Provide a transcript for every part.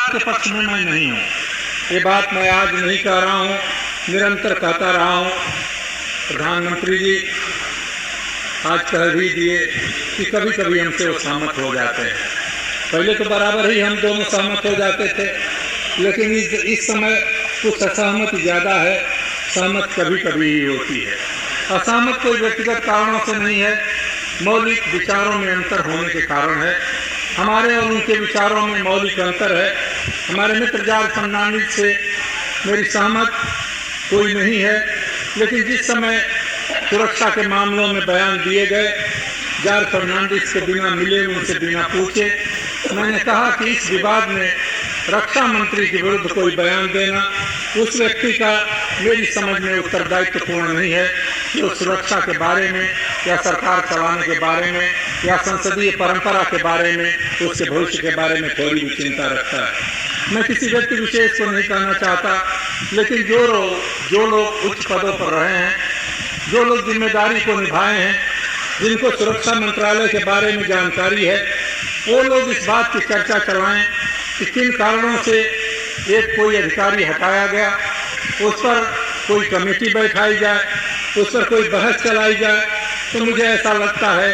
के पक्ष में मैं नहीं हूँ। ये बात मैं आज नहीं कह रहा हूँ, निरंतर कहता रहा हूँ। प्रधानमंत्री जी आज कह भी दिए कि कभी कभी हमसे वो सहमत हो जाते हैं। पहले तो बराबर ही हम दोनों सहमत हो जाते थे, लेकिन इस समय कुछ असहमति ज़्यादा है। सहमत कभी कभी ही होती है। असहमत कोई व्यक्तिगत कारणों से नहीं है, मौलिक विचारों में अंतर होने के कारण है। हमारे और उनके विचारों में मौलिक अंतर है। हमारे मित्र जॉर्ज फर्नांडिस से मेरी सहमत कोई नहीं है, लेकिन जिस समय सुरक्षा के मामलों में बयान दिए गए, जॉर्ज फर्नांडिस के बिना मिले, उनसे बिना पूछे, मैंने कहा कि इस विवाद में रक्षा मंत्री के विरुद्ध कोई बयान देना उस व्यक्ति का मेरी समझ में उत्तरदायित्वपूर्ण नहीं है जो सुरक्षा के बारे में या सरकार चलाने के बारे में या संसदीय परंपरा के बारे में, उसके भविष्य के बारे में थोड़ी भी चिंता रखता है। मैं किसी व्यक्ति विशेष को नहीं कहना चाहता, लेकिन जो लोग उच्च पदों पर रहे हैं, जो लोग जिम्मेदारी को निभाए हैं, जिनको सुरक्षा मंत्रालय के बारे में जानकारी है, वो लोग इस बात की चर्चा चलाएं कि किन कारणों से एक कोई अधिकारी हटाया गया, उस पर कोई कमेटी बैठाई जाए, उस पर कोई बहस चलाई जाए। तो मुझे ऐसा लगता है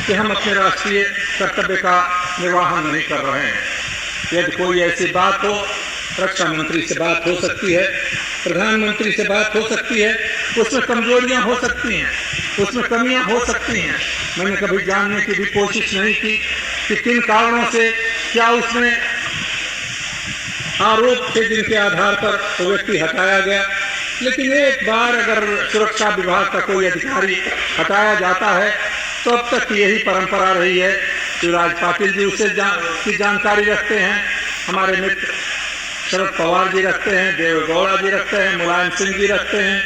कि हम अपने राष्ट्रीय कर्तव्य का निर्वाहन नहीं कर रहे हैं। यदि कोई ऐसी बात हो, रक्षा मंत्री से बात हो सकती है, प्रधानमंत्री से बात हो सकती है, उसमें कमजोरियां हो सकती हैं, उसमें कमियां हो सकती हैं। मैंने कभी जानने की भी कोशिश नहीं की कि किन कारणों से, क्या उसमें आरोप थे जिनके आधार पर वो व्यक्ति हटाया गया। लेकिन एक बार अगर सुरक्षा विभाग का कोई अधिकारी हटाया जाता है तो अब तक यही परंपरा रही है। शिवराज पाटिल जी उसे की जानकारी रखते हैं, हमारे मित्र शरद पवार जी रखते हैं, देवेगौड़ा जी रखते हैं, मुलायम सिंह जी रखते हैं,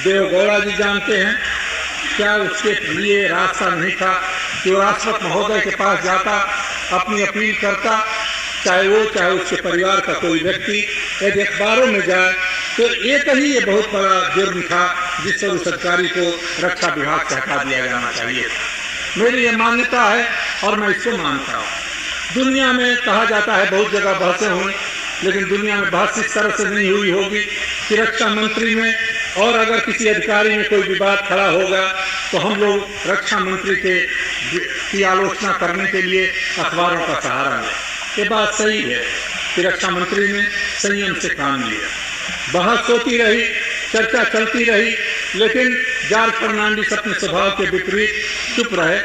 देवेगौड़ा जी जानते हैं। क्या उसके लिए रास्ता नहीं था कि वो राष्ट्रपति महोदय के पास जाता, अपनी अपील करता, चाहे वो चाहे उसके परिवार का कोई व्यक्ति यदि अखबारों में जाए तो एक ही ये बहुत बड़ा जुर्म था जिस पर उस अधिकारी को रक्षा विभाग से हटा दिया जाना चाहिए। मेरी ये मान्यता है और मैं इसको मानता हूँ। दुनिया में कहा जाता है बहुत जगह बहसें हुई, लेकिन दुनिया में बहस इस तरह से नहीं हुई होगी कि रक्षा मंत्री में और अगर किसी अधिकारी में कोई विवाद खड़ा होगा तो हम लोग रक्षा मंत्री की आलोचना करने के लिए अखबारों का सहारा लें। ये बात सही है कि रक्षा मंत्री ने संयम से काम लिया, बहस होती रही, चर्चा चलती रही, लेकिन जॉर्ज फर्नांडिस अपने स्वभाव के विपरीत चुप रहे।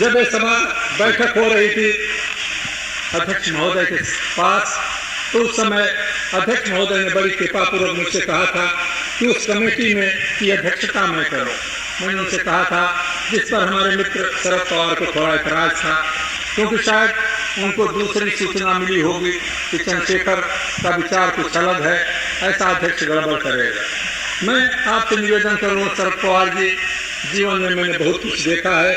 जब ये सभा बैठक हो रही थी अध्यक्ष महोदय के पास, तो उस समय अध्यक्ष महोदय ने बड़ी कृपापूर्वक मुझसे कहा था कि उस कमेटी में की अध्यक्षता मैं करूं। मैंने उनसे कहा था, जिस पर हमारे मित्र शरद पवार को थोड़ा ऐतराज था, क्योंकि शायद उनको दूसरी सूचना मिली होगी कि चंद्रशेखर का विचार कुछ अलग है, ऐसा अध्यक्ष गड़बड़ करेगा। मैं आपसे निवेदन करूँ, शरद पवार जी, जीवन में मैंने बहुत कुछ देखा है,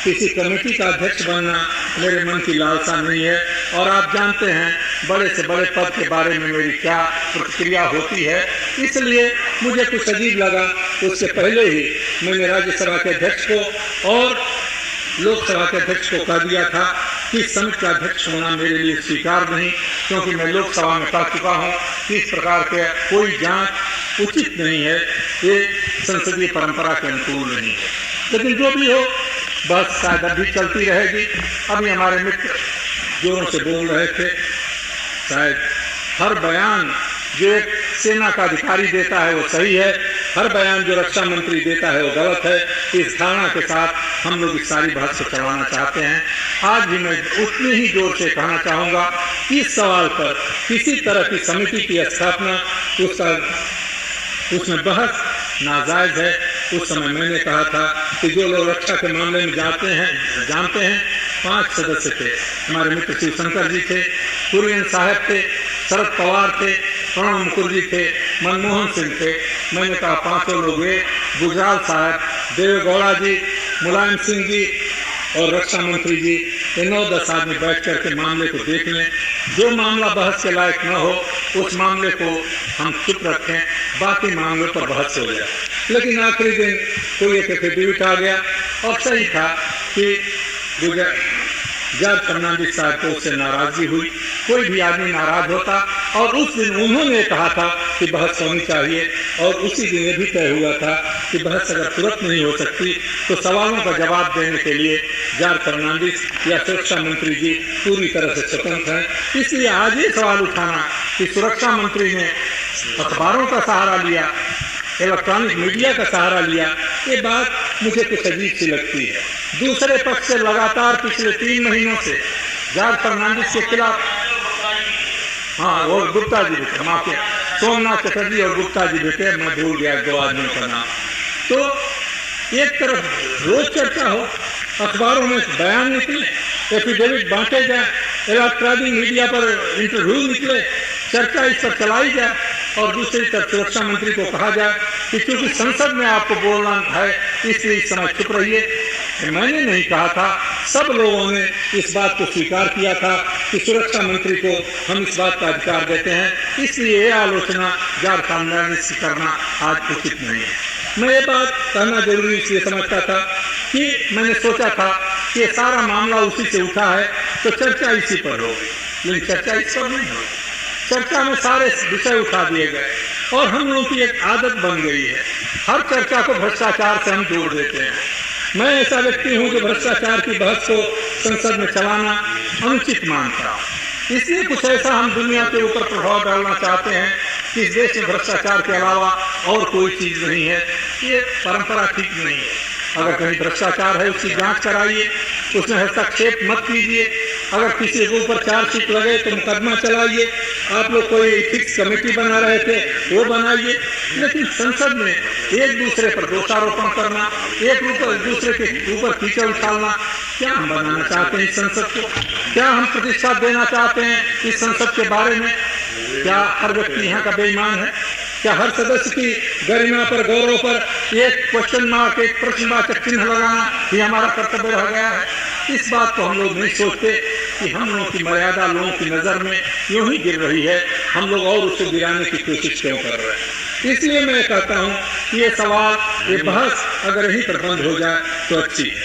किसी कमेटी का अध्यक्ष बनना मेरे मन की लालसा नहीं है, और आप जानते हैं बड़े से बड़े पद के बारे में मेरी क्या प्रतिक्रिया होती है। इसलिए मुझे कुछ अजीब लगा। उससे पहले ही मैंने राज्यसभा के अध्यक्ष को और लोकसभा के अध्यक्ष को कह दिया था कि समिति का अध्यक्ष होना मेरे लिए स्वीकार नहीं, क्योंकि मैं लोकसभा में कह चुका हूँ कि इस प्रकार के कोई जांच उचित नहीं है, ये संसदीय परंपरा के अनुकूल नहीं है। लेकिन जो भी हो, बस शायद अभी चलती रहेगी। अभी हमारे मित्र जोरों से बोल रहे थे, शायद हर बयान जो एक सेना का अधिकारी देता है वो सही है, हर बयान जो रक्षा मंत्री देता है वो गलत है। इस धारणा के साथ हम लोग इस सारी बात को चलाना चाहते हैं। आज भी मैं उतने ही जोर से कहना चाहूँगा कि इस सवाल पर किसी तरह की समिति की स्थापना, उसमें बहस नाजायज़ है। उस समय मैंने कहा था कि जो लोग रक्षा के मामले में जानते हैं 5 सदस्य थे। हमारे मित्र शिवशंकर जी थे, कुरियन साहब थे, शरद पवार थे, प्रणब मुखर्जी थे, मनमोहन सिंह थे। मैंने कहा 5 लोग हुए, गुजराल साहब, देवेगौड़ा जी, मुलायम सिंह जी और रक्षा मंत्री जी, ये 9-10 आदमी बैठ करके मामले को देख लें। जो मामला बहस के लायक न हो उस मामले को हम चुप रखें, बाकी मामलों पर बहस हो जाए। लेकिन आखिरी दिन कोई एक एफिडेविट आ गया और सही था कि जॉर्ज फर्नांडिस साहब को उससे नाराजगी हुई। कोई भी आदमी नाराज होता, और उस दिन उन्होंने कहा था कि बहस होनी चाहिए, और उसी दिन ये भी तय हुआ था कि बहस अगर तुरंत नहीं हो सकती तो सवालों का जवाब देने के लिए जॉर्ज फर्नांडिस या सुरक्षा मंत्री जी पूरी तरह से स्वतंत्र हैं। इसलिए आज ये सवाल उठाना कि सुरक्षा मंत्री ने अखबारों का सहारा लिया, इलेक्ट्रॉनिक मीडिया का सहारा लिया, ये बात मुझे कुछ अजीब सी लगती है। दूसरे पक्ष से लगातार पिछले 3 महीनों से जॉर्ज फर्नांडिस के खिलाफ, हाँ वो गुप्ता जी बेटे, माफी, सोमनाथ चटर्जी और गुप्ता जी बेटे, मैं भूल गया 2 आदमियों का नाम। तो एक तरफ रोज चर्चा हो, अखबारों में बयान निकले, एफिडेविट बांटे जाए, इलेक्ट्रॉनिक मीडिया पर इंटरव्यू निकले, चर्चा इस पर चलाई जाए, और दूसरी तरफ सुरक्षा मंत्री को कहा जाए कि क्योंकि संसद में आपको बोलना है इसलिए इस समय चुप रहिए। मैंने नहीं कहा था, सब लोगों ने इस बात को स्वीकार किया था कि सुरक्षा मंत्री को हम इस बात का अधिकार देते हैं, इसलिए ये आलोचना जॉर्ज फर्नांडिस से करना आज उचित नहीं है। मैं ये बात कहना जरूरी इसलिए समझता था कि मैंने सोचा था कि सारा मामला उसी से उठा है तो चर्चा इसी पर होगी, लेकिन चर्चा इस पर नहीं होगी। चर्चा में सारे विषय उठा दिए गए, और हम लोगों की एक आदत बन गई है, हर चर्चा को भ्रष्टाचार से हम जोड़ देते हैं। मैं ऐसा व्यक्ति हूं जो भ्रष्टाचार की बहस को संसद में चलाना अनुचित मानता हूं। इसलिए कुछ ऐसा हम दुनिया के ऊपर प्रभाव डालना चाहते हैं कि इस देश में भ्रष्टाचार के अलावा और कोई चीज नहीं है। ये परंपरा ठीक नहीं है। अगर कहीं भ्रष्टाचार है उसकी जांच कराइए, उसमें हस्तक्षेप मत कीजिए। अगर किसी के ऊपर चार्जशीट लगे तो मुकदमा चलाइए। आप लोग कोई एथिक्स कमेटी बना रहे थे वो बनाइए, लेकिन संसद में एक दूसरे पर दोषारोपण करना, एक दूसरे के ऊपर कीचड़ उछालना, क्या हम बनाना चाहते हैं इस संसद को? क्या हम प्रतिष्ठा देना चाहते हैं इस संसद के बारे में? क्या हर व्यक्ति यहाँ का बेईमान है? क्या हर सदस्य की गरिमा पर, गौरव पर एक क्वेश्चन मार्क, एक प्रश्नवाचक चिन्ह लगाना ही हमारा कर्तव्य रह गया है? इस बात को हम लोग नहीं सोचते कि हम लोगों की मर्यादा लोगों की नज़र में यूं ही गिर रही है, हम लोग और उसको गिराने की कोशिश क्यों कर रहे हैं? इसलिए मैं कहता हूँ कि ये सवाल, ये बहस अगर यहीं पर बंद हो जाए तो अच्छी है।